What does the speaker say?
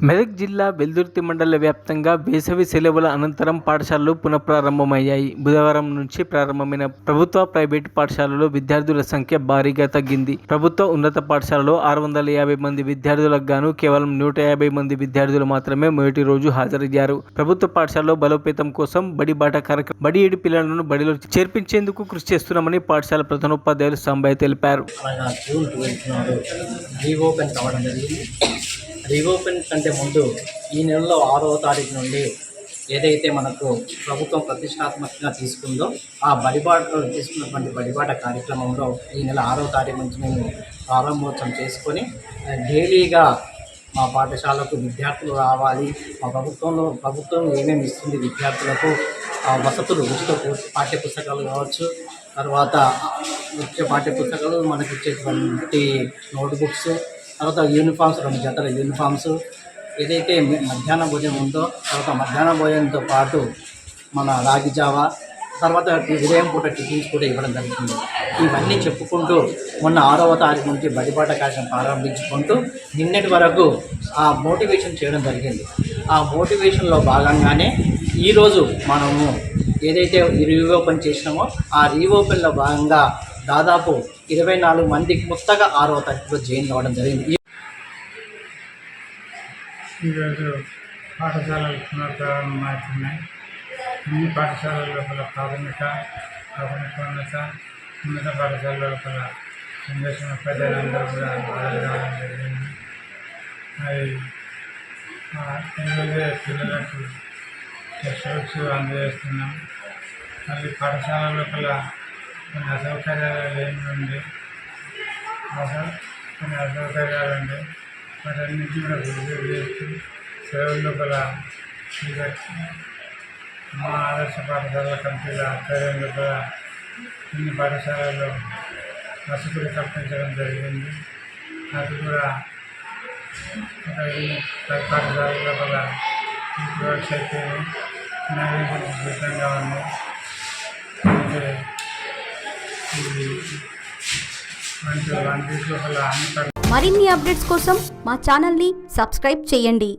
మెదక్ జిల్లా వెల్దుర్తి మండల వ్యాప్తంగా వేసవి సెలవుల అనంతరం పాఠశాలలు పునఃప్రారంభమయ్యాయి. బుధవారం నుంచి ప్రారంభమైన ప్రభుత్వ, ప్రైవేటు పాఠశాలలో విద్యార్థుల సంఖ్య భారీగా తగ్గింది. ప్రభుత్వ ఉన్నత పాఠశాలలో 650 మంది విద్యార్థులకు గాను కేవలం 150 మంది విద్యార్థులు మాత్రమే మొదటి రోజు హాజరయ్యారు. ప్రభుత్వ పాఠశాలలో బలోపేతం కోసం బడిబాట కార్యక్రమం బడి ఏడు పిల్లలను బడిలో చేర్పించేందుకు కృషి చేస్తున్నామని పాఠశాల ప్రధానోపాధ్యాయులు సాంబయ్య తెలిపారు. రీఓపెన్ కంటే ముందు ఈ నెలలో 6వ తారీఖు నుండి ఏదైతే మనకు ప్రభుత్వం ప్రతిష్టాత్మకంగా తీసుకుందో ఆ తీసుకున్నటువంటి బడిబాట కార్యక్రమంలో ఈ నెల 6వ తారీఖు నుంచి మేము ప్రారంభోత్సవం చేసుకొని డైలీగా మా పాఠశాలకు విద్యార్థులు రావాలి. మా ప్రభుత్వం ఏమేమి ఇస్తుంది విద్యార్థులకు వసతులు, ఉచిత పాఠ్యపుస్తకాలు కావచ్చు, తర్వాత ముఖ్య పాఠ్యపుస్తకాలు మనకి ఇచ్చేటువంటి నోట్బుక్స్, తర్వాత యూనిఫామ్స్, 2 జతల యూనిఫామ్స్, ఏదైతే మధ్యాహ్న భోజనం ఉందో తర్వాత మధ్యాహ్న భోజనంతో పాటు మన రాగి జావా, తర్వాత ఉదయం పూట టిఫిన్స్ కూడా ఇవ్వడం జరుగుతుంది. ఇవన్నీ చెప్పుకుంటూ మొన్న 6వ తారీఖు నుంచి బడిబాట కార్యక్రమం ప్రారంభించుకుంటూ నిన్నటి వరకు ఆ మోటివేషన్ చేయడం జరిగింది. ఆ మోటివేషన్లో భాగంగానే ఈరోజు మనము ఏదైతే రీఓపెన్ చేసినామో ఆ రీఓపెన్లో భాగంగా దాదాపు 24 మంది కొత్తగా 6వ తారీఖులో జాయిన్ కావడం జరిగింది. ఈరోజు పాఠశాలలు పునఃప్రారంభమవుతున్నాయి. అన్ని పాఠశాలల లోపల ప్రాథమికోన్నత ఉన్నత పాఠశాలల లోపల సందర్శన ప్రజలందరూ కూడా హాజరవడం జరిగింది. ఈరోజే పిల్లలకు టెక్స్ట్ బుక్స్ అందజేస్తున్నాం. మళ్ళీ పాఠశాల లోపల కొన్ని అసౌకర్యాలు ఏమి కొన్ని అసౌకర్యాలు ఉండే వాటన్నింటినీ కూడా విడుదల చేస్తూ సెలవుల లోపల మా ఆదర్శ పాఠశాలల కమిటీల ఆధ్వర్యం లోపల కొన్ని పాఠశాలల్లో వసతులు కల్పించడం జరిగింది. అది కూడా 10 పాఠశాలల లోపల వర్క్స్ అయితే నైవేద్యం సిద్ధంగా ఉంది. అంటే మరిన్ని అప్డేట్స్ కోసం మా ఛానల్ని సబ్స్క్రైబ్ చేయండి.